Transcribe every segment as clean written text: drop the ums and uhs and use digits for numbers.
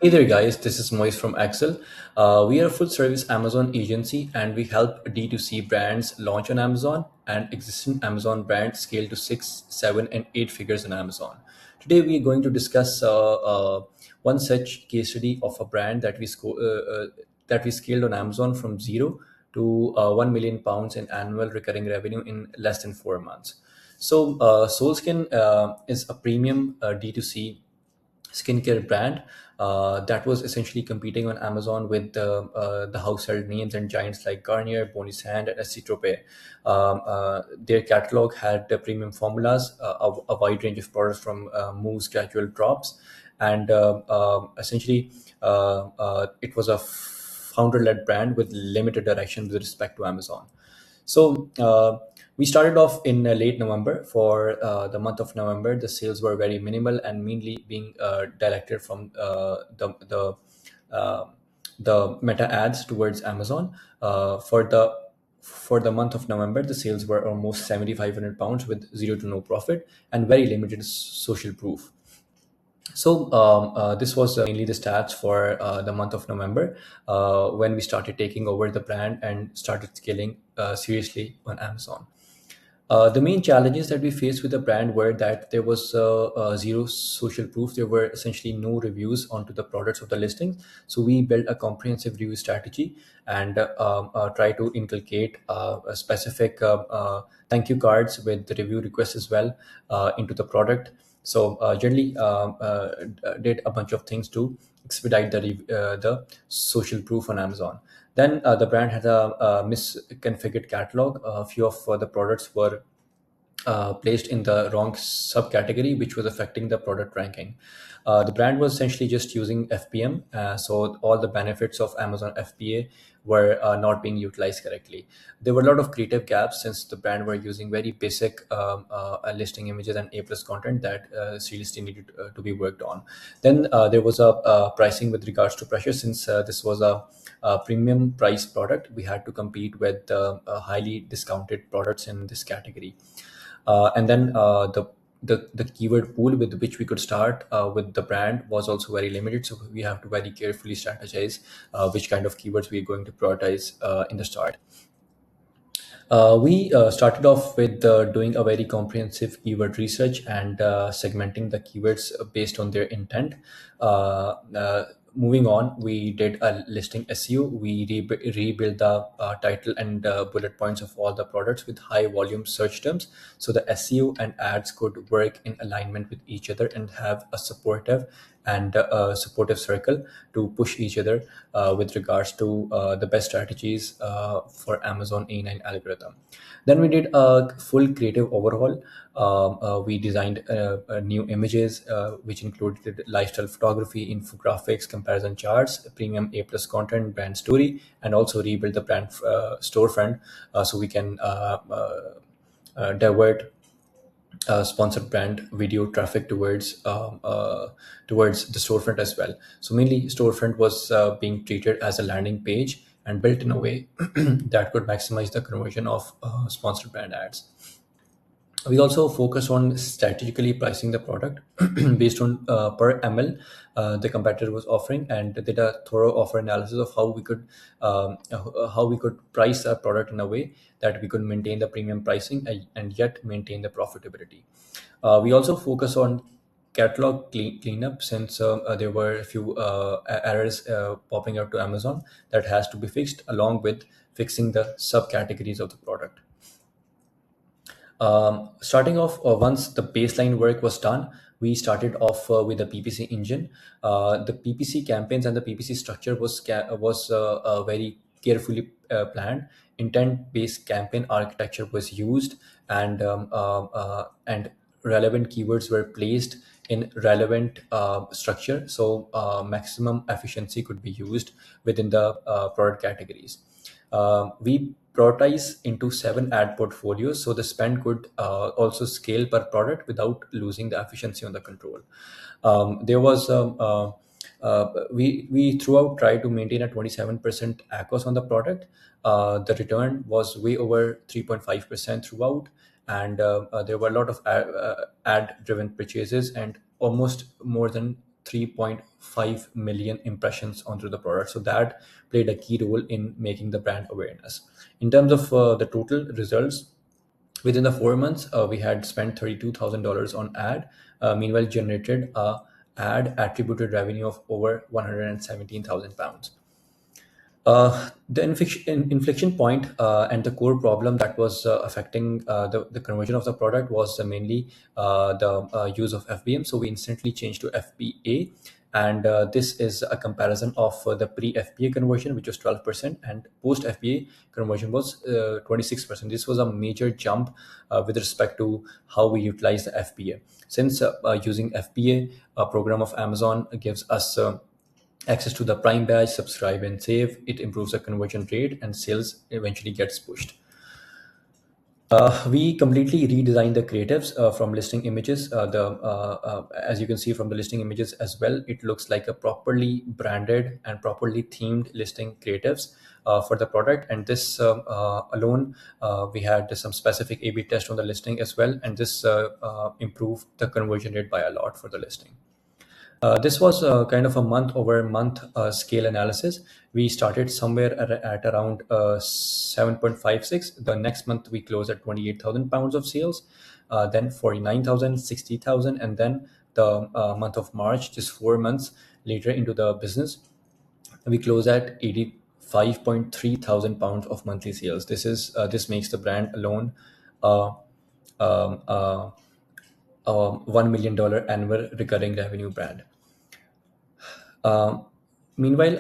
Hey there, guys. This is Moise from Axel. We are a full service Amazon agency and we help D2C brands launch on Amazon and existing Amazon brands scale to six, seven, and eight figures on Amazon. Today, we are going to discuss one such case study of a brand that we scaled on Amazon from zero to £1 million in annual recurring revenue in less than 4 months. Solskin is a premium D2C skincare brand that was essentially competing on Amazon with the household names and giants like Garnier, Bonnie Sand, and Essie their catalog had premium formulas, a wide range of products from mousse, gradual drops, and essentially it was a founder-led brand with limited direction with respect to Amazon. So we started off in late November. For the month of November, the sales were very minimal and mainly being directed from uh, the meta ads towards Amazon. For the month of November, the sales were almost £7,500 with zero to no profit and very limited social proof. This was mainly the stats for the month of November when we started taking over the brand and started scaling seriously on Amazon. The main challenges that we faced with the brand were that there was zero social proof. There were essentially no reviews onto the products of the listings. So we built a comprehensive review strategy and try to inculcate a specific thank you cards with the review requests as well into the product. Generally, did a bunch of things to expedite the social proof on Amazon. Then the brand had a misconfigured catalog. A few of the products were placed in the wrong subcategory, which was affecting the product ranking. The brand was essentially just using FBM, so all the benefits of Amazon FBA were not being utilized correctly. There were a lot of creative gaps since the brand were using very basic listing images and A plus content that seriously needed to be worked on. Then there was a pricing with regards to pressure since this was a premium price product. We had to compete with highly discounted products in this category. And then the keyword pool with which we could start with the brand was also very limited. So we have to very carefully strategize which kind of keywords we are going to prioritize in the start. We started off with doing a very comprehensive keyword research and segmenting the keywords based on their intent. Moving on, we did a listing SEO. We rebuilt the title and bullet points of all the products with high volume search terms. So the SEO and ads could work in alignment with each other and have a supportive circle to push each other with regards to the best strategies for Amazon A9 algorithm. Then we did a full creative overhaul. We designed new images, which included lifestyle photography, infographics, comparison charts, premium A plus content, brand story, and also rebuild the brand storefront so we can divert sponsored brand video traffic towards the storefront as well. So mainly storefront was being treated as a landing page and built in a way that could maximize the conversion of sponsored brand ads. We also focus on strategically pricing the product based on per ml the competitor was offering, and did a thorough offer analysis of how we could price our product in a way that we could maintain the premium pricing and yet maintain the profitability. We also focus on catalog cleanup since there were a few errors popping out to Amazon that has to be fixed along with fixing the subcategories of the product. Starting off, once the baseline work was done, we started off with the PPC engine. The PPC campaigns and the PPC structure was very carefully planned. Intent-based campaign architecture was used, and relevant keywords were placed in relevant structure, so maximum efficiency could be used within the product categories. We prioritize into seven ad portfolios so the spend could also scale per product without losing the efficiency on the control. There was We throughout try to maintain a 27% ACOS on the product. The return was way over 3.5% throughout, and there were a lot of ad driven purchases and almost more than 3.5 million impressions onto the product. So that played a key role in making the brand awareness. In terms of the total results, within the 4 months, we had spent $32,000 on ad. Meanwhile, generated a ad attributed revenue of over £117,000. The inflection point and the core problem that was affecting the conversion of the product was mainly the use of FBM. So we instantly changed to FBA. And this is a comparison of the pre-FBA conversion, which was 12%, and post-FBA conversion was 26%. This was a major jump with respect to how we utilize the FBA. Since using FBA, program of Amazon gives us access to the Prime badge, subscribe and save. It improves the conversion rate and sales eventually gets pushed. We completely redesigned the creatives from listing images. As you can see from the listing images as well, it looks like a properly branded and properly themed listing creatives for the product. And this alone, we had some specific A/B test on the listing as well, and this improved the conversion rate by a lot for the listing. This was kind of a month-over-month scale analysis. We started somewhere at around 7.56. The next month we closed at 28,000 pounds of sales, then 49,000, 60,000, and then the month of March, just 4 months later into the business, we closed at 85.3 thousand pounds of monthly sales. This makes the brand alone uh, um, uh, a $1 million annual recurring revenue brand. Um, Meanwhile,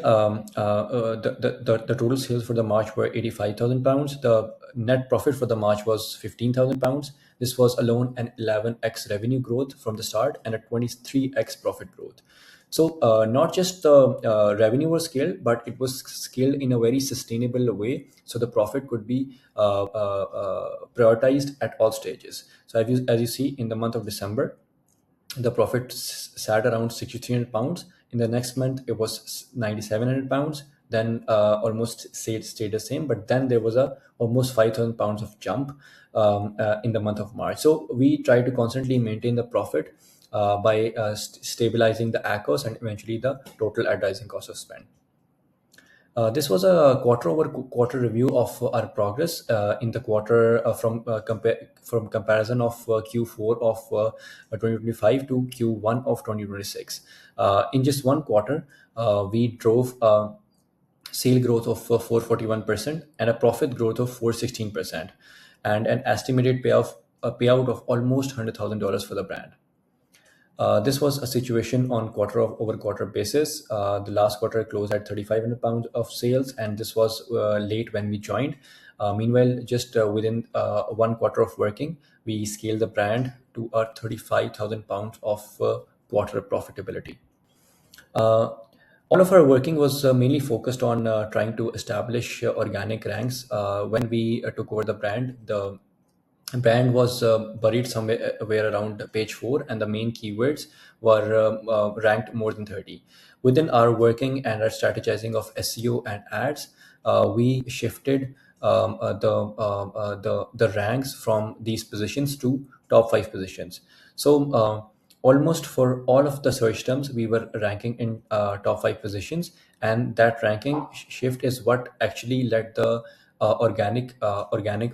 the total sales for the March were 85,000 pounds. The net profit for the March was 15,000 pounds. This was alone an 11x revenue growth from the start and a 23x profit growth. So not just the revenue was scaled, but it was scaled in a very sustainable way. So the profit could be prioritized at all stages. So as you see in the month of December, the profit sat around 6,300 pounds. In the next month, it was 9,700 pounds. Then almost stayed the same, but then there was a almost 5,000 pounds of jump in the month of March. So we try to constantly maintain the profit by stabilizing the ACOS and eventually the total advertising cost of spend. This was a quarter-over-quarter review of our progress in the quarter from comparison of Q4 of 2025 to Q1 of 2026. In just one quarter, we drove sale growth of 441% and a profit growth of 416%, and an estimated payout of almost $100,000 for the brand. This was a situation on quarter-over-quarter basis. The last quarter closed at 3,500 pounds of sales, and this was late when we joined. Meanwhile, just within 1 quarter of working, we scaled the brand to a 35,000 pounds of quarter profitability. All of our working was mainly focused on trying to establish organic ranks. When we took over the brand was buried somewhere where around page 4, and the main keywords were ranked more than 30. Within our working and our strategizing of SEO and ads, we shifted the ranks from these positions to top 5 positions. So almost for all of the search terms, we were ranking in top 5 positions, and that ranking shift is what actually led the organic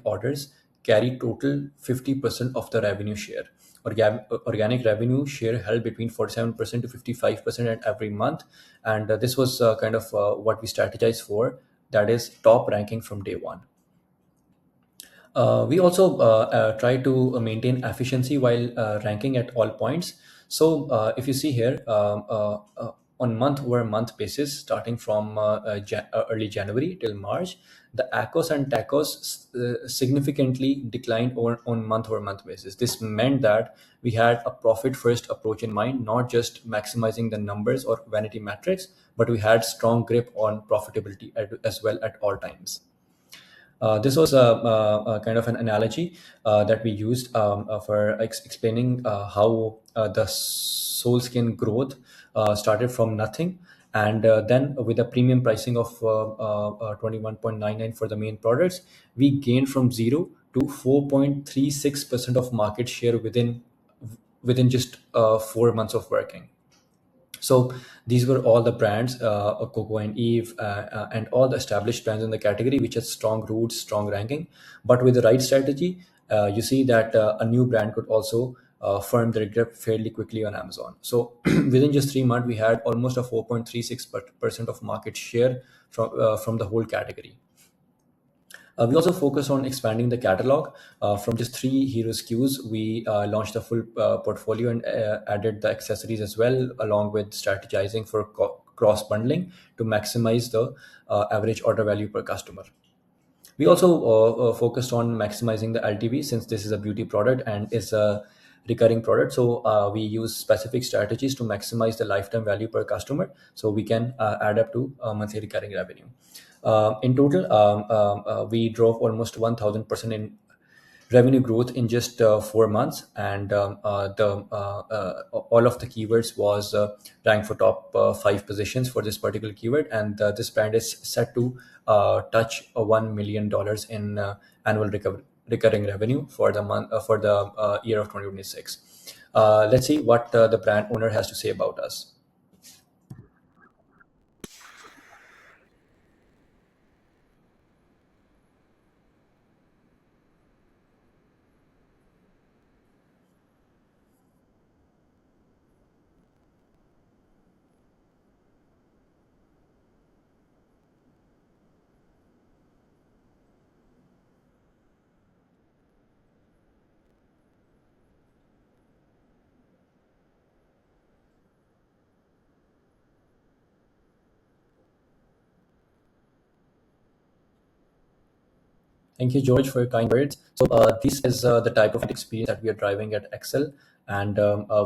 orders carry total 50% of the revenue share. Organic revenue share held between 47% to 55% at every month, and this was kind of what we strategized for. That is top ranking from day one. We also try to maintain efficiency while ranking at all points. So if you see here, on month-over-month basis, starting from early January till March, the ACOS and TACOS significantly declined on month-over-month basis. This meant that we had a profit-first approach in mind, not just maximizing the numbers or vanity metrics, but we had strong grip on profitability as well at all times. This was a kind of an analogy that we used for explaining how the soul skin growth started from nothing, and then with a premium pricing of 21.99 for the main products, we gained from 0 to 4.36% of market share within just 4 months of working. So these were all the brands, Coco and Eve, and all the established brands in the category, which has strong roots, strong ranking. But with the right strategy, you see that a new brand could also firm their grip fairly quickly on Amazon. So within just 3 months, we had almost a 4.36% of market share from the whole category. We also focus on expanding the catalog. From just three hero SKUs, we launched a full portfolio and added the accessories as well, along with strategizing for cross bundling to maximize the average order value per customer. We also focused on maximizing the LTV, since this is a beauty product and is a recurring product. So we use specific strategies to maximize the lifetime value per customer, so we can add up to monthly recurring revenue. In total, we drove almost 1,000% in revenue growth in just 4 months, and the all of the keywords was ranked for top five positions for this particular keyword, and this brand is set to touch $1 million in annual recurring revenue for the month for the year of 2026. Let's see what the brand owner has to say about us. Thank you, George, for your kind words. So, this is the type of experience that we are driving at Excel, and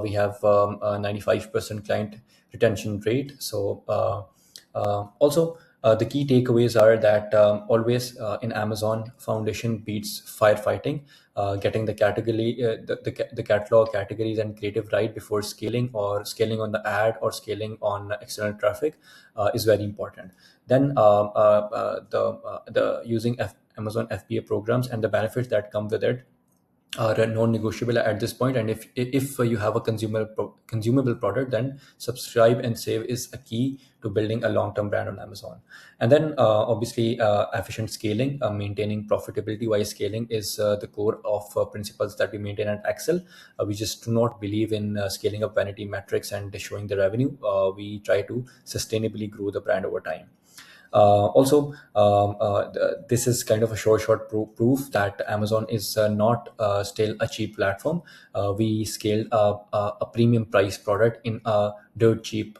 we have a 95% client retention rate. So, also, the key takeaways are that always in Amazon, foundation beats firefighting. Getting the category, the catalog categories and creative right before scaling, or scaling on the ad, or scaling on external traffic is very important. Then the using Amazon FBA programs and the benefits that come with it are non-negotiable at this point. And if you have a consumable product, then subscribe and save is a key to building a long-term brand on Amazon. And then obviously efficient scaling, maintaining profitability while scaling is the core of principles that we maintain at Excel. We just do not believe in scaling up vanity metrics and showing the revenue. We try to sustainably grow the brand over time. Also, this is kind of a short proof that Amazon is not still a cheap platform. We scaled a premium price product in a dirt cheap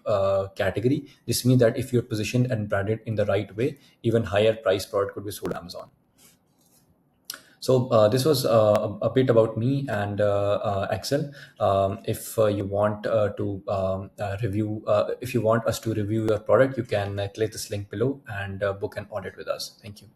category. This means that if you're positioned and branded in the right way, even higher price product could be sold on Amazon. So this was a bit about me and Excel. If you want to review, if you want us to review your product, you can click this link below and book an audit with us. Thank you.